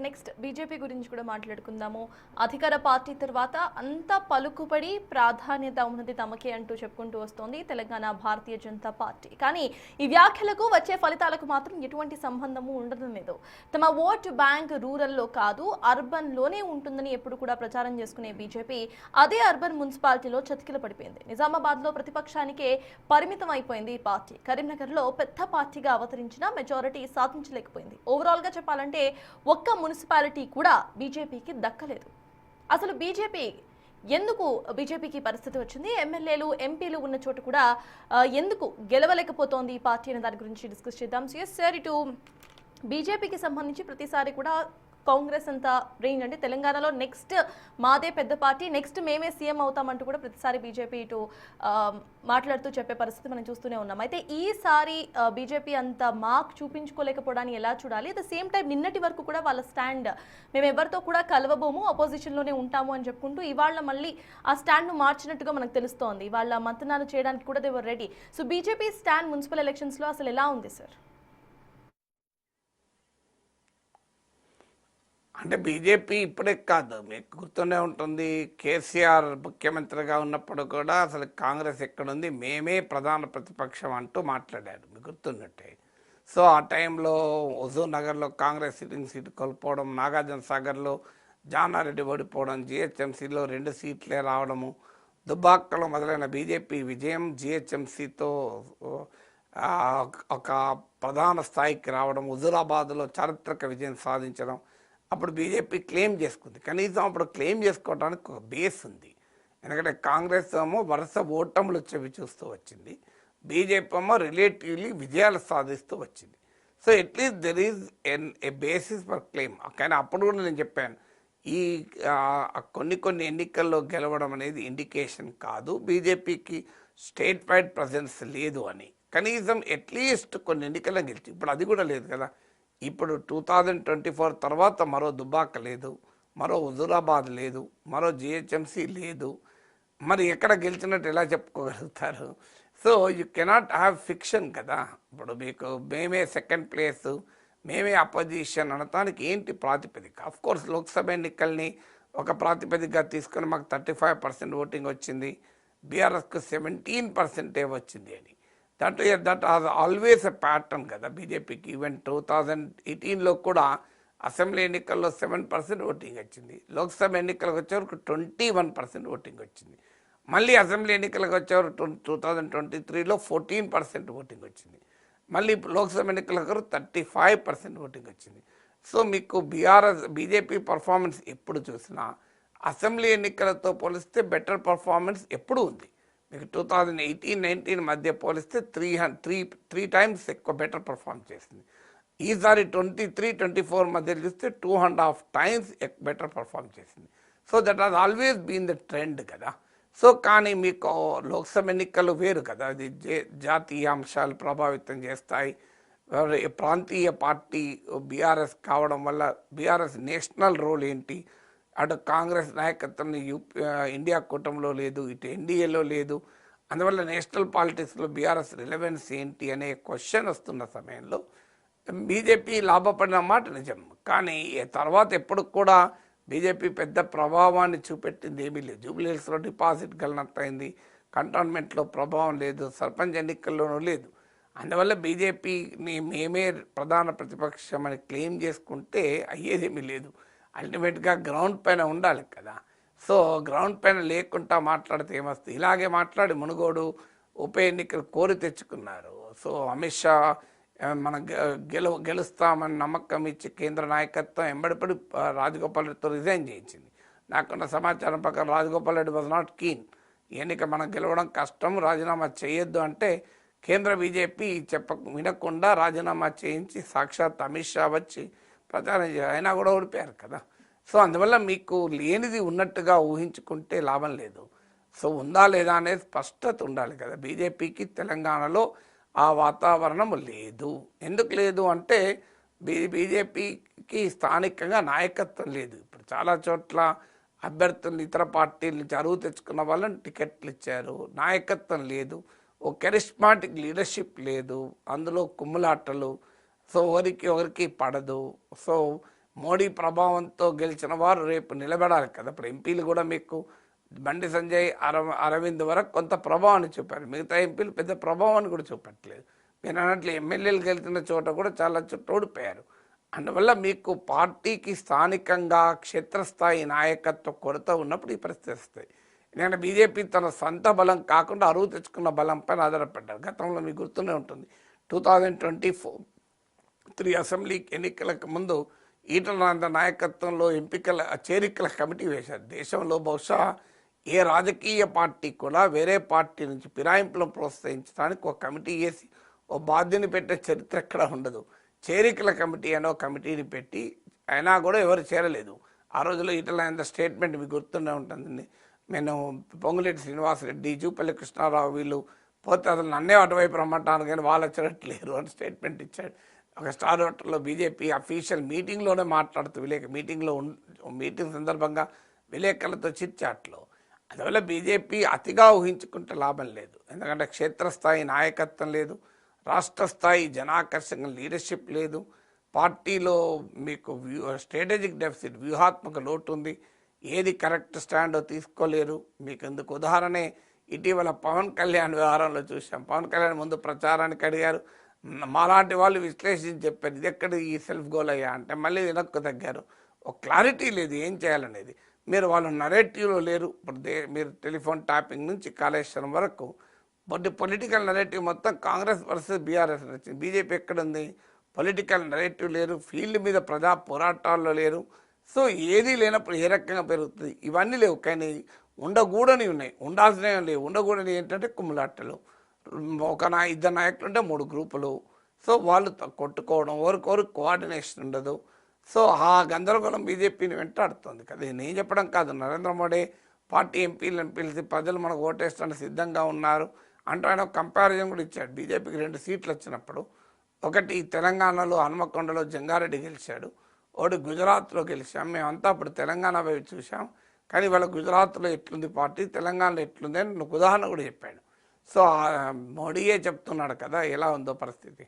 Next BJP గురించి కూడా మాట్లాడుకుందాము. అధికార పార్టీ తర్వాత అంత పలుకుబడి ప్రాధాన్యత ఉన్నది తమకే అంటూ చెప్పుకుంటూ వస్తోంది తెలంగాణ భారతీయ జనతా పార్టీ. కానీ ఈ వ్యాఖ్యలకు వచ్చే ఫలితాలకు మాత్రం ఎటువంటి సంబంధము ఉండడం లేదు. తమ ఓట్ బ్యాంక్ రూరల్లో కాదు అర్బన్లోనే ఉంటుందని ఎప్పుడు కూడా ప్రచారం చేసుకునే బీజేపీ అదే అర్బన్ మున్సిపాలిటీలో చతికిల పడిపోయింది. నిజామాబాద్లో ప్రతిపక్షానికే పరిమితం అయిపోయింది ఈ పార్టీ. కరీంనగర్లో పెద్ద పార్టీగా అవతరించిన మెజారిటీ సాధించలేకపోయింది. ఓవరాల్గా చెప్పాలంటే ఒక్క మున్సిపాలిటీ కూడా బీజేపీకి దక్కలేదు. అసలు బీజేపీకి పరిస్థితి వచ్చింది? ఎమ్మెల్యేలు ఎంపీలు ఉన్న చోటు కూడా ఎందుకు గెలవలేకపోతోంది ఈ పార్టీ అనే దాని గురించి డిస్కస్ చేద్దాం. సార్, ఇటు బీజేపీకి సంబంధించి ప్రతిసారి కూడా కాంగ్రెస్ అంతా రేంజ్ అంటే తెలంగాణలో నెక్స్ట్ మాదే పెద్ద పార్టీ, నెక్స్ట్ మేమే సీఎం అవుతామంటూ కూడా ప్రతిసారి బీజేపీ ఇటు మాట్లాడుతూ చెప్పే పరిస్థితి మనం చూస్తూనే ఉన్నాం. అయితే ఈసారి బీజేపీ అంత మార్క్ చూపించుకోలేకపోవడాన్ని ఎలా చూడాలి? అట్ ద సేమ్ టైం నిన్నటి వరకు కూడా వాళ్ళ స్టాండ్ మేము ఎవరితో కూడా కలవబోము, అపోజిషన్లోనే ఉంటాము అని చెప్పుకుంటూ ఇవాళ మళ్ళీ ఆ స్టాండ్ను మార్చినట్టుగా మనకు తెలుస్తోంది. వాళ్ళ మంతనాలు చేయడానికి కూడా they were ready. So BJP stand municipal ఎలక్షన్స్లో అసలు ఎలా ఉంది సార్? అంటే బీజేపీ ఇప్పుడే కాదు, మీకు గుర్తుండే ఉంటుంది, కేసీఆర్ ముఖ్యమంత్రిగా ఉన్నప్పుడు కూడా అసలు కాంగ్రెస్ ఎక్కడుంది, మేమే ప్రధాన ప్రతిపక్షం అంటూ మాట్లాడారు, మీకు గుర్తున్నట్టే. సో ఆ టైంలో హుజూర్ నగర్లో కాంగ్రెస్ సిట్టింగ్ సీటు కోల్పోవడం, నాగార్జున సాగర్లో జానారెడ్డి ఓడిపోవడం, జిహెచ్ఎంసీలో 2 సీట్లే రావడము, దుబ్బాకలో మొదలైన బీజేపీ విజయం జిహెచ్ఎంసీతో ఒక ప్రధాన స్థాయికి రావడం, హుజూరాబాద్లో చారిత్రక విజయం సాధించడం. అప్పుడు బీజేపీ క్లెయిమ్ చేసుకుంది. కనీసం అప్పుడు క్లెయిమ్ చేసుకోవడానికి ఒక బేస్ ఉంది. ఎందుకంటే కాంగ్రెస్ ఏమో వరుస ఓటములు వచ్చేవి చూస్తూ వచ్చింది, బీజేపీ ఏమో రిలేటివ్లీ విజయాలు సాధిస్తూ వచ్చింది. So at least there is a basis for claim. కానీ అప్పుడు కూడా నేను చెప్పాను, ఈ కొన్ని ఎన్నికల్లో గెలవడం అనేది ఇండికేషన్ కాదు, బీజేపీకి స్టేట్ వైడ్ ప్రజెన్స్ లేదు అని. కనీసం అట్లీస్ట్ కొన్ని ఎన్నికల్లో గెలిచి, ఇప్పుడు అది కూడా లేదు కదా. ఇప్పుడు 2024 తర్వాత మరో దుబ్బాక లేదు, మరో హుజూరాబాద్ లేదు, మరో జిహెచ్ఎంసీ లేదు. మరి ఎక్కడ గెలిచినట్టు ఎలా చెప్పుకోగలుగుతారు? So you cannot have fiction కదా. ఇప్పుడు మీకు మేమే సెకండ్ ప్లేస్, మేమే అపోజిషన్ అనటానికి ఏంటి ప్రాతిపదిక? అఫ్కోర్స్ లోక్సభ ఎన్నికల్ని ఒక ప్రాతిపదికగా తీసుకొని మాకు 35% ఓటింగ్ వచ్చింది, బీఆర్ఎస్కు 17% వచ్చింది అని. That has always a pattern కదా బీజేపీకి. ఈవెన్ 2018లో కూడా అసెంబ్లీ ఎన్నికల్లో 7% ఓటింగ్ వచ్చింది, లోక్సభ ఎన్నికలకు వచ్చేవరకు 21% ఓటింగ్ వచ్చింది, మళ్ళీ అసెంబ్లీ ఎన్నికలకు వచ్చేవరకు 2023లో 14% ఓటింగ్ వచ్చింది, మళ్ళీ లోక్సభ ఎన్నికలకు 35% ఓటింగ్ వచ్చింది. సో మీకు బీజేపీ పర్ఫార్మెన్స్ ఎప్పుడు చూసినా అసెంబ్లీ ఎన్నికలతో పోలిస్తే బెటర్ పర్ఫార్మెన్స్ ఎప్పుడు ఉంది. మీకు 2018-19 మధ్య పోలిస్తే 3 టైమ్స్ ఎక్కువ బెటర్ పర్ఫార్మ్ చేసింది. ఈసారి 23-24 మధ్య చూస్తే 2.5 టైమ్స్ బెటర్ పర్ఫార్మ్ చేసింది. So that has always been the trend కదా. సో కానీ మీకు లోక్సభ ఎన్నికలు వేరు కదా, అది జాతీయ అంశాలు ప్రభావితం చేస్తాయి. ప్రాంతీయ పార్టీ బీఆర్ఎస్ కావడం వల్ల బీఆర్ఎస్ నేషనల్ రోల్ ఏంటి, అటు కాంగ్రెస్ నాయకత్వం ఇండియా కూటమిలో లేదు, ఇటు ఎన్డీఏలో లేదు, అందువల్ల నేషనల్ పాలిటిక్స్లో బీఆర్ఎస్ రిలవెన్స్ ఏంటి అనే క్వశ్చన్ వస్తున్న సమయంలో బీజేపీ లాభపడిన మాట నిజం. కానీ తర్వాత ఎప్పుడు కూడా బీజేపీ పెద్ద ప్రభావాన్ని చూపెట్టింది ఏమీ లేదు. జూబ్లీహిల్స్లో డిపాజిట్ గలనట్టయింది, కంటోన్మెంట్లో ప్రభావం లేదు, సర్పంచ్ ఎన్నికల్లోనూ లేదు. అందువల్ల బీజేపీని మేమే ప్రధాన ప్రతిపక్షం అని క్లెయిమ్ చేసుకుంటే అయ్యేదేమీ లేదు. అల్టిమేట్గా గ్రౌండ్ పైన ఉండాలి కదా. సో గ్రౌండ్ పైన లేకుండా మాట్లాడితే ఏమొస్తుంది? ఇలాగే మాట్లాడి మునుగోడు ఉప ఎన్నికలు కోరి తెచ్చుకున్నారు. సో అమిత్ షా మనం గెలుస్తామని నమ్మకం ఇచ్చి కేంద్ర నాయకత్వం ఎంబడిపడి రాజగోపాల్ రెడ్డితో రిజైన్ చేయించింది. నాకున్న సమాచారం ప్రకారం Rajagopal Reddy was not keen, ఎన్నిక మనం గెలవడం కష్టం, రాజీనామా చేయొద్దు అంటే కేంద్ర బీజేపీ వినకుండా రాజీనామా చేయించి సాక్షాత్ అమిత్ షా వచ్చి ప్రచారం అయినా కూడా ఓడిపోయారు కదా. సో అందువల్ల మీకు లేనిది ఉన్నట్టుగా ఊహించుకుంటే లాభం లేదు. సో ఉందా లేదా అనేది స్పష్టత ఉండాలి కదా. బీజేపీకి తెలంగాణలో ఆ వాతావరణం లేదు. ఎందుకు లేదు అంటే బీజేపీకి స్థానికంగా నాయకత్వం లేదు. ఇప్పుడు చాలా చోట్ల అభ్యర్థులు ఇతర పార్టీల నుంచి అరువు తెచ్చుకున్న వాళ్ళని టికెట్లు ఇచ్చారు, నాయకత్వం లేదు, ఓ కెరిస్మాటిక్ లీడర్షిప్ లేదు, అందులో కుమ్ములాటలు. సో ఒకరికి పడదు. సో మోడీ ప్రభావంతో గెలిచిన వారు రేపు నిలబడాలి కదా. ఇప్పుడు ఎంపీలు కూడా మీకు బండి సంజయ్ అరవింద్ వరకు కొంత ప్రభావాన్ని చూపారు, మిగతా ఎంపీలు పెద్ద ప్రభావాన్ని కూడా చూపట్లేదు. మీరు అన్నట్లు ఎమ్మెల్యేలు గెలిచిన చోట కూడా చాలా చోట్ల ఓడిపోయారు. అందువల్ల మీకు పార్టీకి స్థానికంగా క్షేత్రస్థాయి నాయకత్వ కొరత ఉన్నప్పుడు ఈ పరిస్థితి వస్తాయి. ఎందుకంటే బీజేపీ తన సొంత బలం కాకుండా అరువు తెచ్చుకున్న బలం పైన ఆధారపడ్డారు. గతంలో మీకు గుర్తునే ఉంటుంది, 2023 అసెంబ్లీ ఎన్నికలకు ముందు ఈటల రాజేందర్ నాయకత్వంలో చేరికల కమిటీ వేశారు. దేశంలో బహుశా ఏ రాజకీయ పార్టీ కూడా వేరే పార్టీ నుంచి ఫిరాయింపులను ప్రోత్సహించడానికి ఒక కమిటీ వేసి ఓ బాధ్యని పెట్టే చరిత్ర ఎక్కడ ఉండదు. చేరికల కమిటీ అనే ఒక కమిటీని పెట్టి అయినా కూడా ఎవరు చేరలేదు. ఆ రోజుల్లో ఈటల రాజేందర్ స్టేట్మెంట్ మీకు గుర్తుండే ఉంటుందండి, నేను పొంగులేటి శ్రీనివాసరెడ్డి, జూపల్లి కృష్ణారావు వీళ్ళు పోతే అసలు నన్నే అటువైపు రమ్మంటాను కానీ వాళ్ళు వచ్చేటట్లేరు అని స్టేట్మెంట్ ఇచ్చాడు. ఒక స్టార్ హోటల్లో బీజేపీ అఫీషియల్ మీటింగ్లోనే మాట్లాడుతూ మీటింగ్ సందర్భంగా విలేకరులతో చిట్చాట్లో. అందువల్ల బీజేపీ అతిగా ఊహించుకుంటే లాభం లేదు. ఎందుకంటే క్షేత్రస్థాయి నాయకత్వం లేదు, రాష్ట్ర స్థాయి జనాకర్షణ లీడర్షిప్ లేదు, పార్టీలో మీకు స్ట్రాటజిక్ డెఫిసిట్ వ్యూహాత్మక లోటు ఉంది, ఏది కరెక్ట్ స్టాండో తీసుకోలేరు. మీకు ఎందుకు ఉదాహరణే ఇటీవల పవన్ కళ్యాణ్ వ్యవహారంలో చూసాం. పవన్ కళ్యాణ్ ముందు ప్రచారానికి అడిగారు, మాలాంటి వాళ్ళు విశ్లేషించి చెప్పారు ఇది ఎక్కడ ఈ సెల్ఫ్ గోల్ అయ్యా అంటే మళ్ళీ వెనక్కు తగ్గారు. ఒక క్లారిటీ లేదు ఏం చేయాలనేది. మీరు వాళ్ళు నరేటివ్లో లేరు. ఇప్పుడు మీరు టెలిఫోన్ ట్యాపింగ్ నుంచి కాళేశ్వరం వరకు పొలిటికల్ నరేటివ్ మొత్తం కాంగ్రెస్ వర్సెస్ బీఆర్ఎస్ వచ్చింది. బీజేపీ ఎక్కడుంది? పొలిటికల్ నరేటివ్ లేరు, ఫీల్డ్ మీద ప్రజా పోరాటాల్లో లేరు. సో ఏదీ లేనప్పుడు ఏ రకంగా పెరుగుతుంది? ఇవన్నీ లేవు. కానీ ఉండకూడని ఉన్నాయి, ఉండాల్సినవి లేవు. ఉండకూడని ఏంటంటే కుమ్ములాటలు, ఇద్దరు నాయకులు ఉంటే 3 గ్రూపులు, సో వాళ్ళు కొట్టుకోవడం, ఒకరికొరు కోఆర్డినేషన్ ఉండదు. సో ఆ గందరగోళం బీజేపీని వెంటాడుతుంది కదా. నేను చెప్పడం కాదు, నరేంద్ర మోడీ పార్టీ ఎంపీలను పిలిచి ప్రజలు మనకు ఓటేస్తానికి సిద్ధంగా ఉన్నారు అంటూ ఆయన కంపారిజన్ కూడా ఇచ్చాడు. బీజేపీకి 2 సీట్లు వచ్చినప్పుడు, ఒకటి తెలంగాణలో హనుమకొండలో జంగారెడ్డి గెలిచాడు, ఒకటి గుజరాత్లో గెలిచాం. మేమంతా అప్పుడు తెలంగాణ వైపు చూసాం, కానీ వాళ్ళ గుజరాత్లో ఎట్లుంది పార్టీ, తెలంగాణలో ఎట్లుంది అని ఉదాహరణ కూడా చెప్పాడు. సో మోడీయే చెప్తున్నాడు కదా ఎలా ఉందో పరిస్థితి.